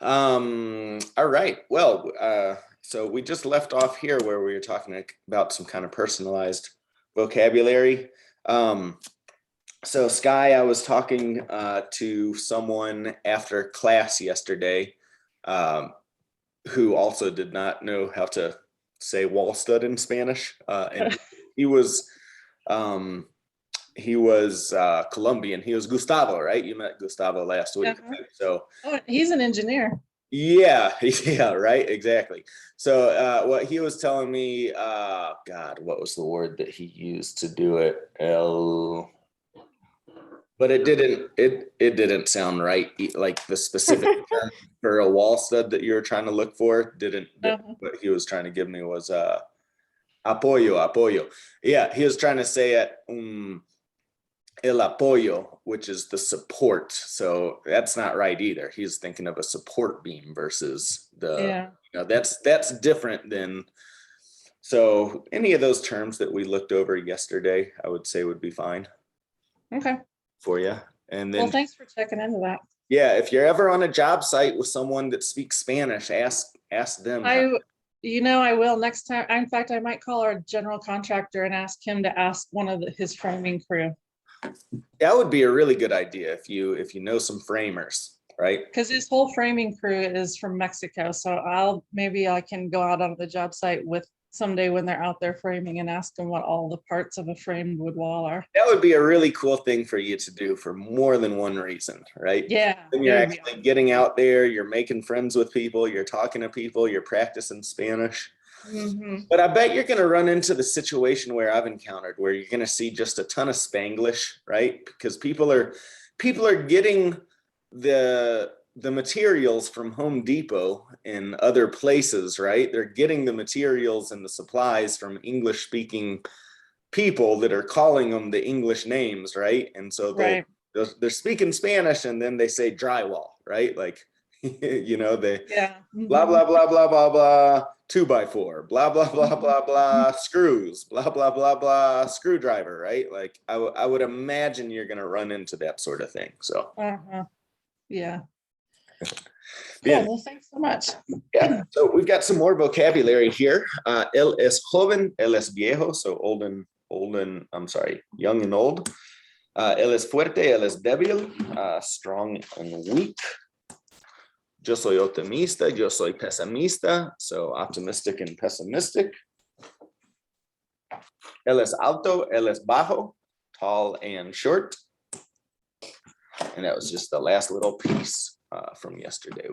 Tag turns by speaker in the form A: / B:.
A: All right. Well, so we just left off here where we were talking about some kind of personalized vocabulary. Um, so Sky, I was talking to someone after class yesterday, um, who also did not know how to say wall stud in Spanish, and he was um, Colombian. He was Gustavo, right? You met Gustavo last week,
B: Uh-huh.
A: right? So
B: Oh, he's an engineer.
A: yeah, yeah, right, exactly. So what he was telling me, God, what was the word that he used to do it? But it didn't sound right. Like the specific term for a wall stud that you were trying to look for didn't.
B: Uh-huh.
A: What he was trying to give me was apoyo. Yeah, he was trying to say it. El apoyo, which is the support. So that's not right either. He's thinking of a support beam versus
B: Yeah.
A: that's different than. So any of those terms that we looked over yesterday, I would say would be fine
B: Okay.
A: for you. And
B: Well,
A: then
B: thanks for checking into that.
A: yeah, if you're ever on a job site with someone that speaks Spanish, ask them how.
B: I will next time. In fact, I might call our general contractor and ask him to ask one of his framing crew,
A: That would be a really good idea if you know some framers, right?
B: because his whole framing crew is from Mexico. So maybe I can go out on the job site with someday when they're out there framing and ask them what all the parts of a framed wood wall are.
A: That would be a really cool thing for you to do for more than one reason, right?
B: Yeah,
A: Then
B: it
A: you're
B: would be
A: actually getting out there, you're making friends with people, you're talking to people, you're practicing Spanish.
B: awesome.
A: But I bet you're going to run into the situation where I've encountered where you're going to see just a ton of Spanglish, right? Because people are getting the materials from Home Depot and other places, right? They're getting the materials and the supplies from English speaking people that are calling them the English names, right? And so
B: Right.
A: they're speaking Spanish and then they say drywall, right? Like they
B: Yeah.
A: blah blah blah blah blah blah 2x4, blah blah blah blah blah screws, blah blah blah blah screwdriver, right? Like I would imagine you're gonna run into that sort of thing. So
B: Uh-huh. Yeah.
A: yeah,
B: Cool. Well, thanks so much.
A: yeah. So we've got some more vocabulary here. El es joven, el es viejo, so I'm sorry, young and old. El es fuerte, el es débil, strong and weak. Yo soy optimista, yo soy pesimista, so optimistic and pessimistic. Él es alto, él es bajo, tall and short. And that was just the last little piece from yesterday.